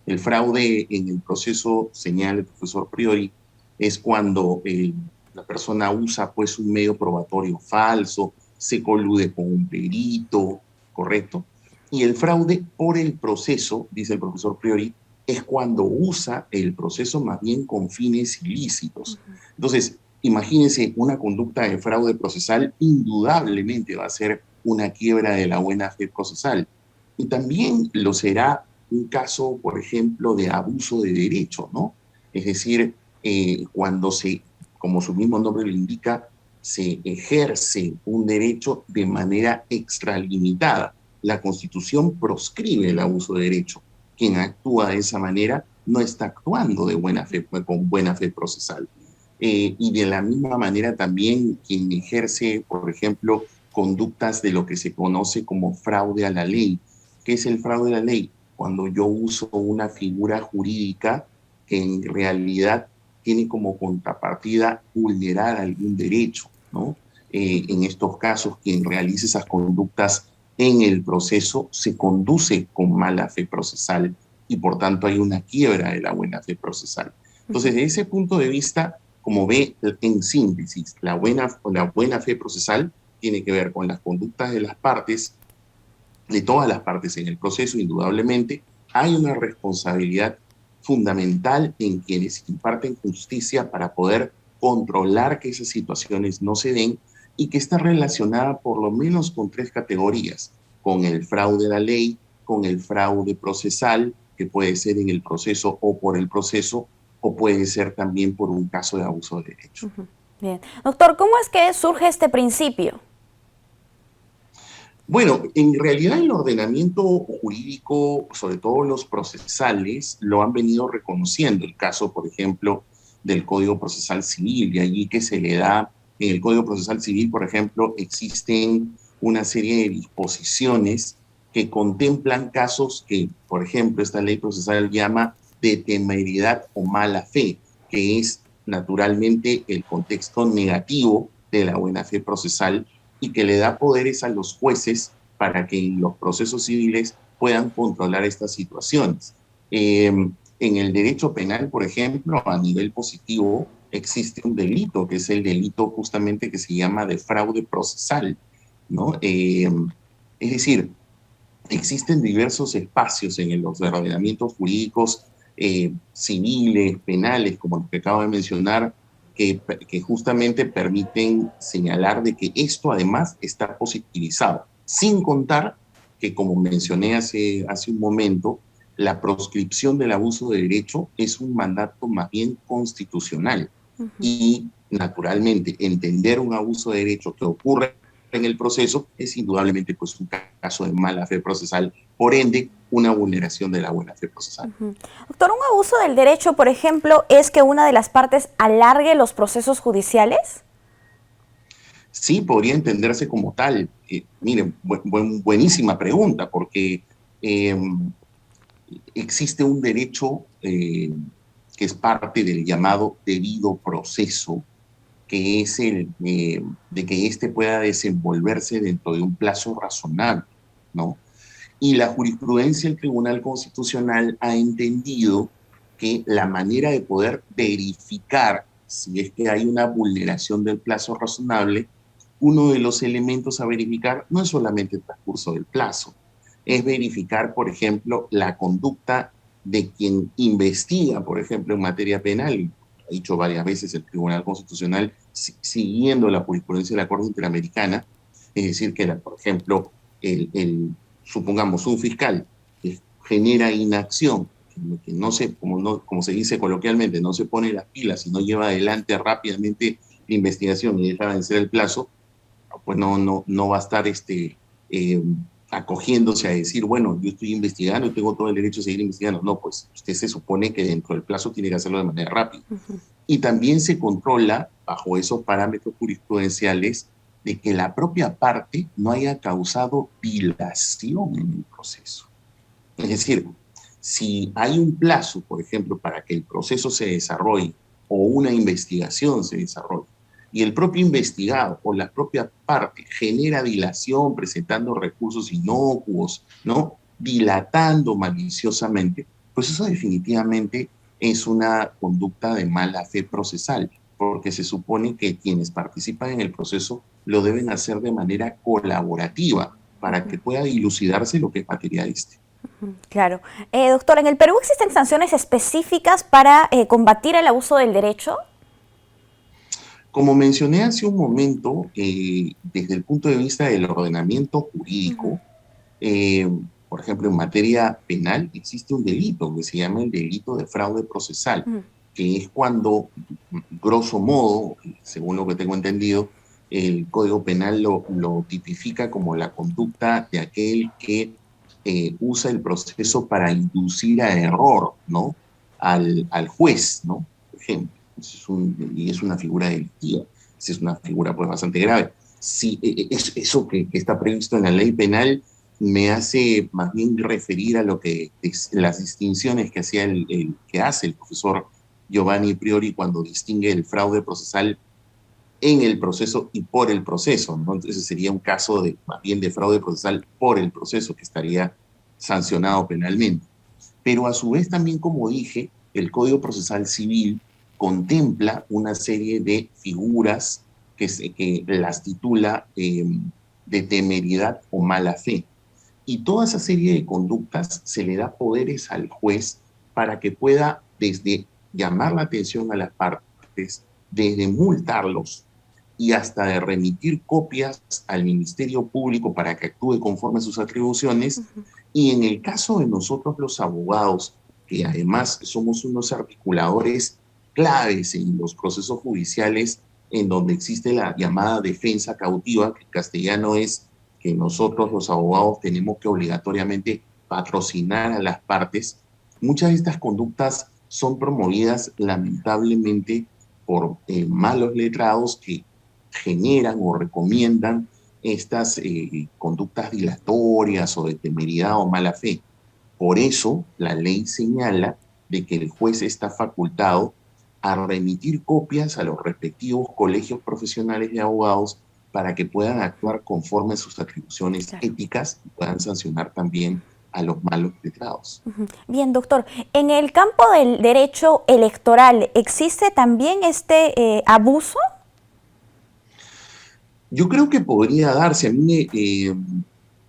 Speaker 14: El fraude en el proceso, señala el profesor Priori, es cuando la persona usa pues un medio probatorio falso, se colude con un perito, ¿correcto? Y el fraude por el proceso, dice el profesor Priori, es cuando usa el proceso más bien con fines ilícitos. Entonces, imagínense, una conducta de fraude procesal indudablemente va a ser una quiebra de la buena fe procesal. Y también lo será un caso, por ejemplo, de abuso de derecho, ¿no? Es decir, cuando como su mismo nombre lo indica, se ejerce un derecho de manera extralimitada. La Constitución proscribe el abuso de derecho. Quien actúa de esa manera no está actuando de buena fe, con buena fe procesal. Y de la misma manera también quien ejerce, por ejemplo, conductas de lo que se conoce como fraude a la ley. ¿Qué es el fraude a la ley? Cuando yo uso una figura jurídica que en realidad tiene como contrapartida vulnerar algún derecho, ¿no? En estos casos, quien realiza esas conductas en el proceso se conduce con mala fe procesal y por tanto hay una quiebra de la buena fe procesal. Entonces, desde ese punto de vista, como ve en síntesis, la buena fe procesal tiene que ver con las conductas de las partes, de todas las partes en el proceso, indudablemente. Hay una responsabilidad fundamental en quienes imparten justicia para poder controlar que esas situaciones no se den y que está relacionada por lo menos con 3 categorías, con el fraude a la ley, con el fraude procesal, que puede ser en el proceso o por el proceso, o puede ser también por un caso de abuso de derecho.
Speaker 1: Bien. Doctor, ¿cómo es que surge este principio?
Speaker 14: Bueno, en realidad el ordenamiento jurídico, sobre todo los procesales, lo han venido reconociendo. El caso, por ejemplo, del Código Procesal Civil, y allí que se le da, en el Código Procesal Civil, por ejemplo, existen una serie de disposiciones que contemplan casos que, por ejemplo, esta ley procesal llama de temeridad o mala fe, que es naturalmente el contexto negativo de la buena fe procesal y que le da poderes a los jueces para que en los procesos civiles puedan controlar estas situaciones. En el derecho penal, por ejemplo, a nivel positivo, existe un delito, que es el delito justamente que se llama de fraude procesal, ¿no? Es decir, existen diversos espacios en los ordenamientos jurídicos civiles, penales, como los que acabo de mencionar, que justamente permiten señalar de que esto además está positivizado, sin contar que, como mencioné hace un momento, la proscripción del abuso de derecho es un mandato más bien constitucional. Y, naturalmente, entender un abuso de derecho que ocurre en el proceso es indudablemente pues, un caso de mala fe procesal, por ende, una vulneración de la buena fe procesal.
Speaker 1: Doctor, ¿un abuso del derecho, por ejemplo, es que una de las partes alargue los procesos judiciales?
Speaker 14: Sí, podría entenderse como tal. Miren, buenísima pregunta, porque existe un derecho que es parte del llamado debido proceso, que es el de que éste pueda desenvolverse dentro de un plazo razonable, ¿no? Y la jurisprudencia del Tribunal Constitucional ha entendido que la manera de poder verificar si es que hay una vulneración del plazo razonable, uno de los elementos a verificar no es solamente el transcurso del plazo, es verificar, por ejemplo, la conducta de quien investiga, por ejemplo, en materia penal. Ha dicho varias veces el Tribunal Constitucional, siguiendo la jurisprudencia de la Corte Interamericana, es decir, que, por ejemplo, supongamos un fiscal que genera inacción, que no se, como se dice coloquialmente, no se pone las pilas y no lleva adelante rápidamente la investigación y deja vencer el plazo, pues no va a estar acogiéndose a decir, bueno, yo estoy investigando y tengo todo el derecho a seguir investigando. No, pues usted se supone que dentro del plazo tiene que hacerlo de manera rápida. Y también se controla, bajo esos parámetros jurisprudenciales, de que la propia parte no haya causado dilación en el proceso. Es decir, si hay un plazo, por ejemplo, para que el proceso se desarrolle o una investigación se desarrolle, y el propio investigado o la propia parte genera dilación presentando recursos inocuos, ¿no? Dilatando maliciosamente, pues eso definitivamente es una conducta de mala fe procesal, porque se supone que quienes participan en el proceso lo deben hacer de manera colaborativa para que pueda dilucidarse lo que es material este.
Speaker 1: Claro. Doctor, ¿en el Perú existen sanciones específicas para combatir el abuso del derecho?
Speaker 14: Como mencioné hace un momento, desde el punto de vista del ordenamiento jurídico, por ejemplo, en materia penal existe un delito que se llama el delito de fraude procesal, que es cuando, grosso modo, según lo que tengo entendido, el Código Penal lo tipifica como la conducta de aquel que usa el proceso para inducir a error, ¿no? Al juez, ¿no? Por ejemplo. Y es una figura delictiva, es una figura pues bastante grave. Sí, eso que está previsto en la ley penal me hace más bien referir a lo que las distinciones que hace el profesor Giovanni Priori cuando distingue el fraude procesal en el proceso y por el proceso, ¿no? Entonces sería un caso más bien de fraude procesal por el proceso que estaría sancionado penalmente. Pero a su vez también, como dije, el Código Procesal Civil contempla una serie de figuras que las titula de temeridad o mala fe. Y toda esa serie de conductas se le da poderes al juez para que pueda desde llamar la atención a las partes, desde multarlos y hasta de remitir copias al Ministerio Público para que actúe conforme a sus atribuciones. Y en el caso de nosotros los abogados, que además somos unos articuladores claves en los procesos judiciales en donde existe la llamada defensa cautiva, que en castellano es que nosotros los abogados tenemos que obligatoriamente patrocinar a las partes. Muchas de estas conductas son promovidas lamentablemente por malos letrados que generan o recomiendan estas conductas dilatorias o de temeridad o mala fe. Por eso la ley señala de que el juez está facultado a remitir copias a los respectivos colegios profesionales de abogados para que puedan actuar conforme a sus atribuciones éticas y puedan sancionar también a los malos letrados.
Speaker 1: Bien, doctor, en el campo del derecho electoral, ¿existe también este abuso?
Speaker 14: Yo creo que podría darse. A mí,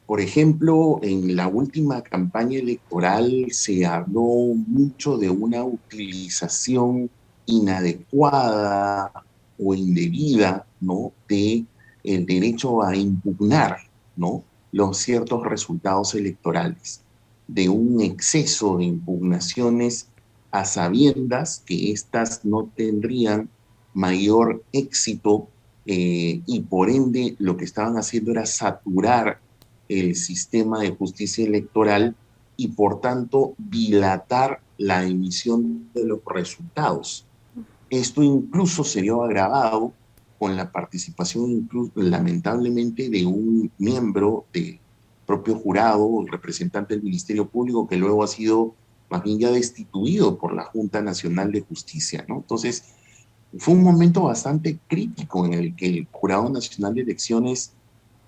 Speaker 14: por ejemplo, en la última campaña electoral se habló mucho de una utilización inadecuada o indebida, ¿no?, de el derecho a impugnar, ¿no?, los ciertos resultados electorales, de un exceso de impugnaciones a sabiendas que éstas no tendrían mayor éxito y por ende lo que estaban haciendo era saturar el sistema de justicia electoral y por tanto dilatar la emisión de los resultados. Esto incluso se vio agravado con la participación, lamentablemente, de un miembro del propio jurado, el representante del Ministerio Público, que luego ha sido más bien ya destituido por la Junta Nacional de Justicia, ¿no? Entonces, fue un momento bastante crítico en el que el Jurado Nacional de Elecciones,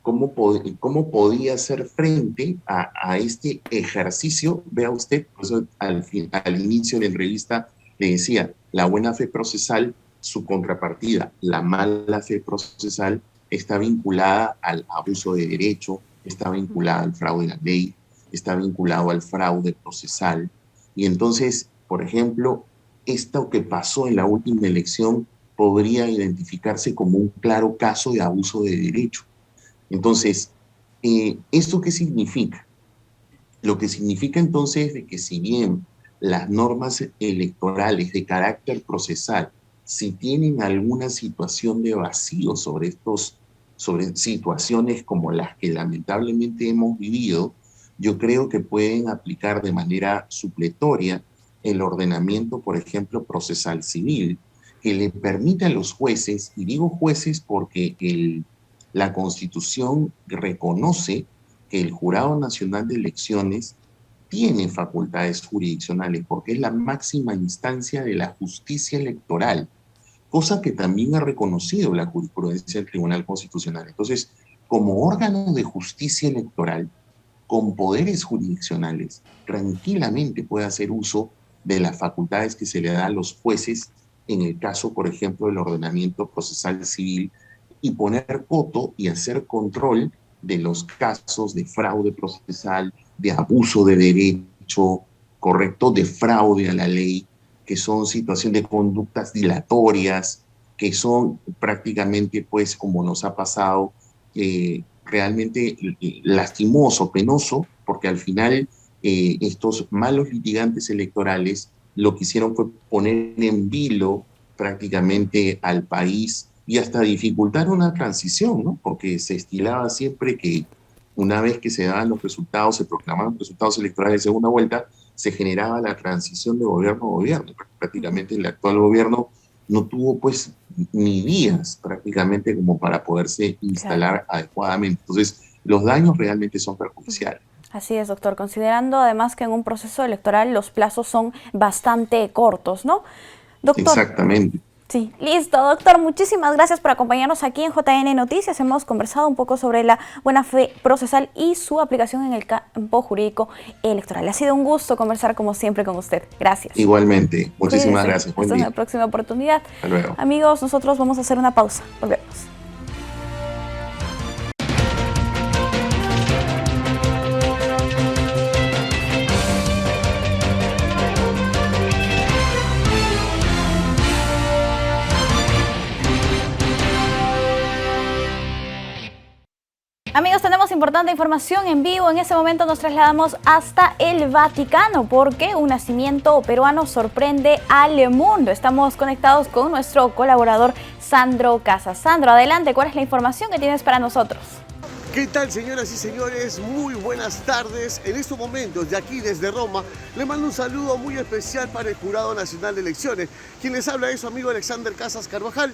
Speaker 14: cómo podía hacer frente a este ejercicio. Vea usted, por eso al inicio de la entrevista le decía, la buena fe procesal, su contrapartida, la mala fe procesal, está vinculada al abuso de derecho, está vinculada al fraude de la ley, está vinculado al fraude procesal. Y entonces, por ejemplo, esto que pasó en la última elección podría identificarse como un claro caso de abuso de derecho. Entonces, ¿esto qué significa? Lo que significa entonces es de que si bien las normas electorales de carácter procesal, si tienen alguna situación de vacío sobre situaciones como las que lamentablemente hemos vivido, yo creo que pueden aplicar de manera supletoria el ordenamiento, por ejemplo, procesal civil, que le permite a los jueces, y digo jueces porque la Constitución reconoce que el Jurado Nacional de Elecciones tiene facultades jurisdiccionales porque es la máxima instancia de la justicia electoral, cosa que también ha reconocido la jurisprudencia del Tribunal Constitucional. Entonces, como órgano de justicia electoral, con poderes jurisdiccionales, tranquilamente puede hacer uso de las facultades que se le da a los jueces en el caso, por ejemplo, del ordenamiento procesal civil y poner coto y hacer control de los casos de fraude procesal, de abuso de derecho, correcto, de fraude a la ley, que son situaciones de conductas dilatorias, que son prácticamente, pues, como nos ha pasado, realmente lastimoso, penoso, porque al final estos malos litigantes electorales lo que hicieron fue poner en vilo prácticamente al país y hasta dificultar una transición, ¿no? Porque se estilaba siempre que una vez que se daban los resultados, se proclamaban los resultados electorales de segunda vuelta, se generaba la transición de gobierno a gobierno. Prácticamente el actual gobierno no tuvo pues ni días prácticamente como para poderse instalar adecuadamente. Entonces, los daños realmente son perjudiciales.
Speaker 1: Así es, doctor, considerando además que en un proceso electoral los plazos son bastante cortos, ¿no? Doctor.
Speaker 14: Exactamente.
Speaker 1: Sí, listo, doctor, muchísimas gracias por acompañarnos aquí en JN Noticias. Hemos conversado un poco sobre la buena fe procesal y su aplicación en el campo jurídico electoral. Ha sido un gusto conversar como siempre con usted. Gracias.
Speaker 14: Igualmente, muchísimas gracias. Buen día.
Speaker 1: Hasta una próxima oportunidad.
Speaker 14: Hasta luego.
Speaker 1: Amigos, nosotros vamos a hacer una pausa. Volvemos. Amigos, tenemos importante información en vivo. En este momento nos trasladamos hasta el Vaticano porque un nacimiento peruano sorprende al mundo. Estamos conectados con nuestro colaborador Sandro Casas. Sandro, adelante, ¿cuál es la información que tienes para nosotros?
Speaker 8: ¿Qué tal, señoras y señores? Muy buenas tardes. En estos momentos, de aquí desde Roma, le mando un saludo muy especial para el Jurado Nacional de Elecciones. Quien les habla es su amigo Alexander Casas Carvajal,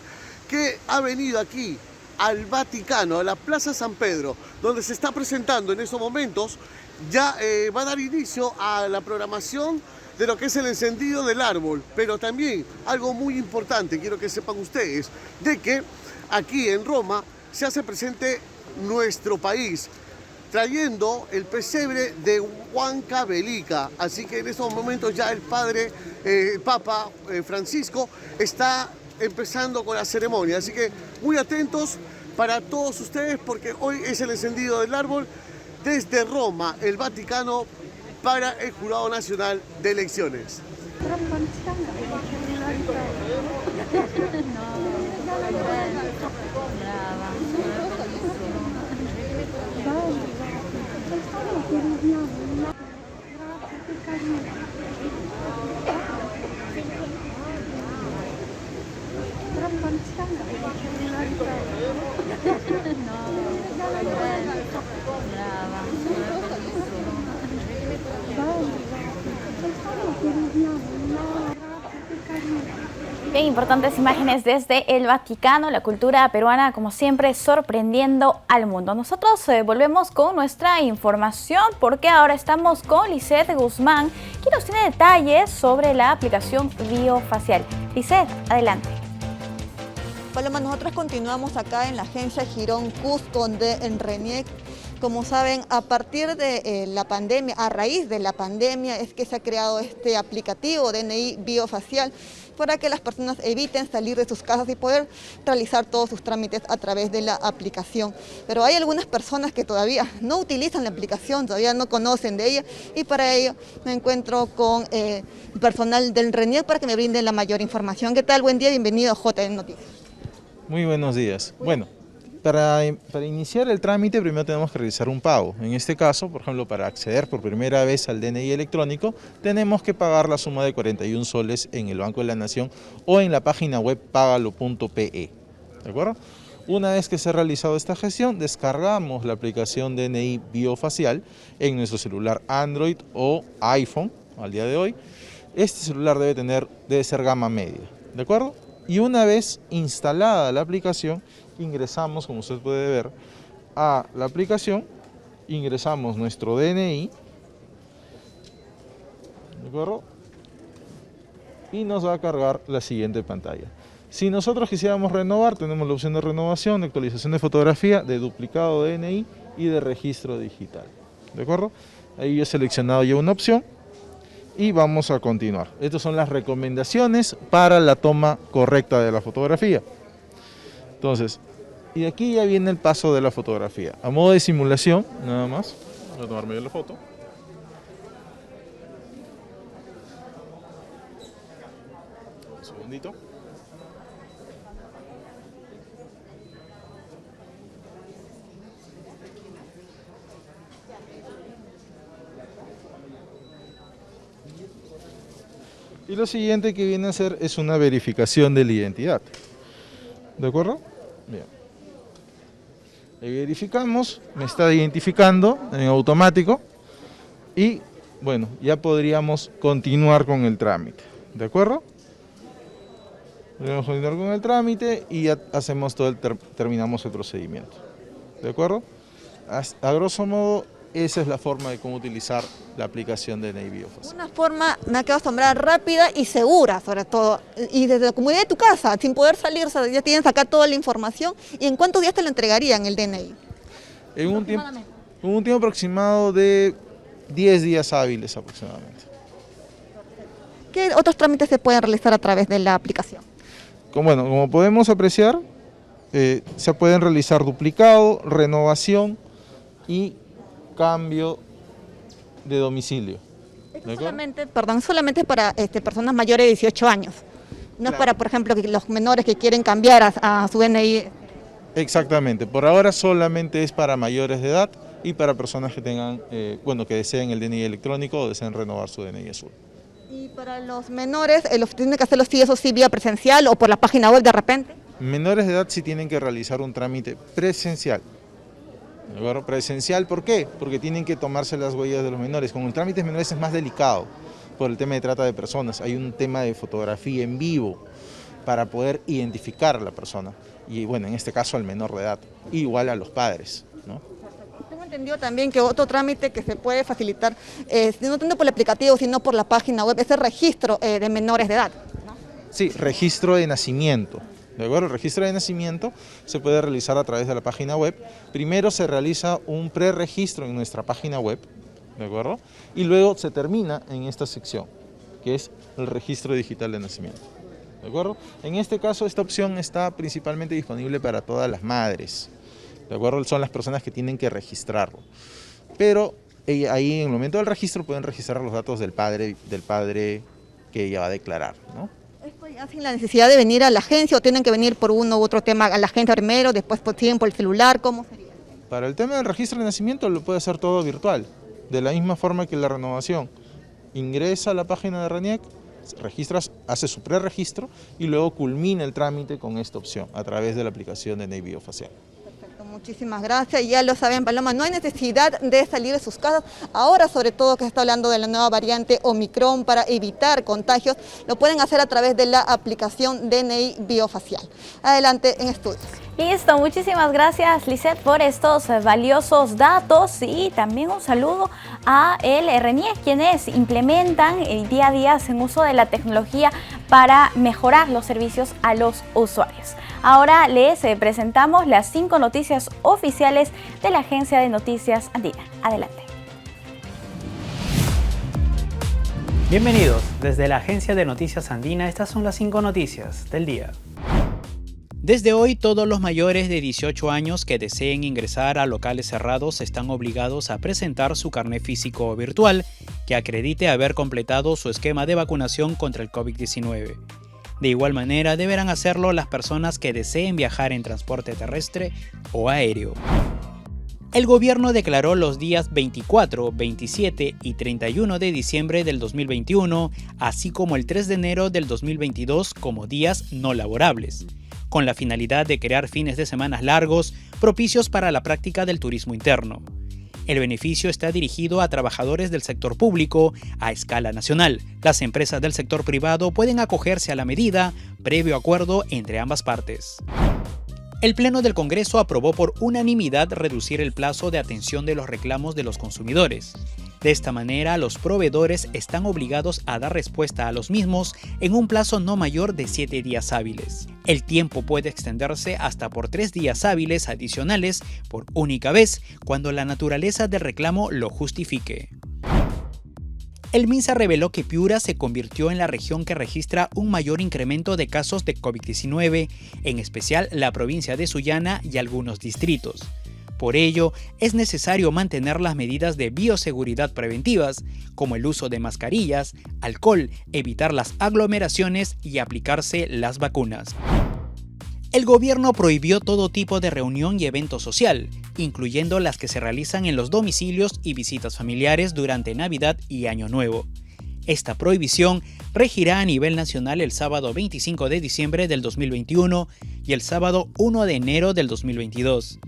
Speaker 8: que ha venido aquí al Vaticano, a la Plaza San Pedro, donde se está presentando en estos momentos, ya va a dar inicio a la programación de lo que es el encendido del árbol, pero también algo muy importante, quiero que sepan ustedes, de que aquí en Roma se hace presente nuestro país, trayendo el pesebre de Huancavelica. Así que en estos momentos ya el padre, Papa Francisco, está empezando con la ceremonia, así que muy atentos para todos ustedes porque hoy es el encendido del árbol desde Roma, el Vaticano, para el Jurado Nacional de Elecciones.
Speaker 1: Bien, importantes imágenes desde el Vaticano, la cultura peruana como siempre sorprendiendo al mundo. Nosotros volvemos con nuestra información porque ahora estamos con Lisette Guzmán, quien nos tiene detalles sobre la aplicación biofacial. Lisette, adelante.
Speaker 12: Paloma, nosotros continuamos acá en la agencia Girón Cusco de RENIEC. Como saben, a partir de la pandemia, a raíz de la pandemia, es que se ha creado este aplicativo DNI biofacial para que las personas eviten salir de sus casas y poder realizar todos sus trámites a través de la aplicación. Pero hay algunas personas que todavía no utilizan la aplicación, todavía no conocen de ella, y para ello me encuentro con el personal del RENIEC para que me brinden la mayor información. ¿Qué tal? Buen día, bienvenido a JN Noticias.
Speaker 15: Muy buenos días. Bueno, para iniciar el trámite primero tenemos que realizar un pago. En este caso, por ejemplo, para acceder por primera vez al DNI electrónico, tenemos que pagar la suma de 41 soles en el Banco de la Nación o en la página web pagalo.pe. ¿De acuerdo? Una vez que se ha realizado esta gestión, descargamos la aplicación DNI biofacial en nuestro celular Android o iPhone al día de hoy. Este celular debe ser gama media. ¿De acuerdo? Y una vez instalada la aplicación, ingresamos, como usted puede ver, a la aplicación, ingresamos nuestro DNI, ¿de acuerdo? Y nos va a cargar la siguiente pantalla. Si nosotros quisiéramos renovar, tenemos la opción de renovación, de actualización de fotografía, de duplicado de DNI y de registro digital, ¿de acuerdo? Ahí yo he seleccionado ya una opción. Y vamos a continuar. Estas son las recomendaciones para la toma correcta de la fotografía. Entonces, Y de aquí ya viene el paso de la fotografía. A modo de simulación, nada más. Voy a tomarme yo la foto. Un segundito. Y lo siguiente que viene a hacer es una verificación de la identidad. ¿De acuerdo? Bien. Ahí verificamos, me está identificando en automático y bueno, ya podríamos continuar con el trámite. ¿De acuerdo? Podríamos continuar con el trámite y ya hacemos terminamos el procedimiento. ¿De acuerdo? A grosso modo, esa es la forma de cómo utilizar la aplicación de DNI Biofácil.
Speaker 12: Una forma, me ha quedado asombrada, rápida y segura, sobre todo. Y desde la comodidad de tu casa, sin poder salir, ya tienes acá toda la información. ¿Y en cuántos días te lo entregarían el DNI?
Speaker 15: En un tiempo aproximado de 10 días hábiles aproximadamente.
Speaker 12: ¿Qué otros trámites se pueden realizar a través de la aplicación?
Speaker 15: Como podemos apreciar, se pueden realizar duplicado, renovación y cambio de domicilio.
Speaker 12: Solamente para personas mayores de 18 años. No es para, por ejemplo, los menores que quieren cambiar a su DNI.
Speaker 15: Exactamente. Por ahora solamente es para mayores de edad y para personas que tengan, que deseen el DNI electrónico o deseen renovar su DNI azul.
Speaker 12: ¿Y para los menores, tienen que hacerlo sí vía presencial o por la página web de repente?
Speaker 15: Menores de edad sí tienen que realizar un trámite presencial. Presencial, ¿por qué? Porque tienen que tomarse las huellas de los menores. Con el trámite de menores es más delicado por el tema de trata de personas. Hay un tema de fotografía en vivo para poder identificar a la persona. Y bueno, en este caso al menor de edad, igual a los padres, ¿no?
Speaker 12: Tengo entendido también que otro trámite que se puede facilitar, no tanto por el aplicativo, sino por la página web, es el registro de menores de edad, ¿no?
Speaker 15: Sí, registro de nacimiento. ¿De acuerdo? El registro de nacimiento se puede realizar a través de la página web. Primero se realiza un preregistro en nuestra página web, ¿de acuerdo? Y luego se termina en esta sección, que es el registro digital de nacimiento. ¿De acuerdo? En este caso, esta opción está principalmente disponible para todas las madres. ¿De acuerdo? Son las personas que tienen que registrarlo. Pero ahí en el momento del registro pueden registrar los datos del padre que ella va a declarar, ¿no?
Speaker 12: ¿Esto ya sin la necesidad de venir a la agencia o tienen que venir por uno u otro tema a la agencia primero, después siguen por el celular? ¿Cómo sería?
Speaker 15: Para el tema del registro de nacimiento lo puede hacer todo virtual, de la misma forma que la renovación. Ingresa a la página de RENIEC, registras, hace su preregistro y luego culmina el trámite con esta opción a través de la aplicación de DNI Biofacial.
Speaker 12: Muchísimas gracias. Ya lo saben, Paloma, no hay necesidad de salir de sus casas. Ahora, sobre todo, que se está hablando de la nueva variante Omicron para evitar contagios, lo pueden hacer a través de la aplicación DNI Biofacial. Adelante en estudios.
Speaker 1: Listo, muchísimas gracias, Lisette, por estos valiosos datos y también un saludo a el RENIEC, quienes implementan día a día en uso de la tecnología para mejorar los servicios a los usuarios. Ahora les presentamos las 5 noticias oficiales de la Agencia de Noticias Andina. Adelante.
Speaker 16: Bienvenidos, desde la Agencia de Noticias Andina, estas son las 5 noticias del día. Desde hoy, todos los mayores de 18 años que deseen ingresar a locales cerrados están obligados a presentar su carnet físico o virtual que acredite haber completado su esquema de vacunación contra el COVID-19. De igual manera, deberán hacerlo las personas que deseen viajar en transporte terrestre o aéreo. El gobierno declaró los días 24, 27 y 31 de diciembre del 2021, así como el 3 de enero del 2022 como días no laborables, con la finalidad de crear fines de semana largos propicios para la práctica del turismo interno. El beneficio está dirigido a trabajadores del sector público a escala nacional. Las empresas del sector privado pueden acogerse a la medida previo acuerdo entre ambas partes. El Pleno del Congreso aprobó por unanimidad reducir el plazo de atención de los reclamos de los consumidores. De esta manera, los proveedores están obligados a dar respuesta a los mismos en un plazo no mayor de 7 días hábiles. El tiempo puede extenderse hasta por 3 días hábiles adicionales por única vez, cuando la naturaleza del reclamo lo justifique. El MINSA reveló que Piura se convirtió en la región que registra un mayor incremento de casos de COVID-19, en especial la provincia de Sullana y algunos distritos. Por ello, es necesario mantener las medidas de bioseguridad preventivas, como el uso de mascarillas, alcohol, evitar las aglomeraciones y aplicarse las vacunas. El gobierno prohibió todo tipo de reunión y evento social, incluyendo las que se realizan en los domicilios y visitas familiares durante Navidad y Año Nuevo. Esta prohibición regirá a nivel nacional el sábado 25 de diciembre del 2021 y el sábado 1 de enero del 2022.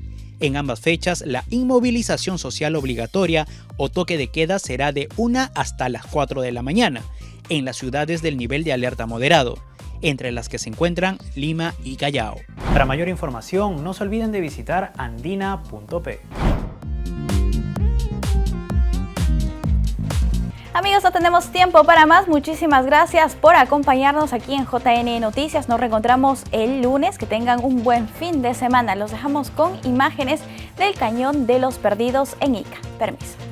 Speaker 16: En ambas fechas, la inmovilización social obligatoria o toque de queda será de 1 hasta las 4 de la mañana, en las ciudades del nivel de alerta moderado, entre las que se encuentran Lima y Callao. Para mayor información, no se olviden de visitar andina.p.
Speaker 1: Amigos, no tenemos tiempo para más. Muchísimas gracias por acompañarnos aquí en JN Noticias. Nos reencontramos el lunes. Que tengan un buen fin de semana. Los dejamos con imágenes del Cañón de los Perdidos en Ica. Permiso.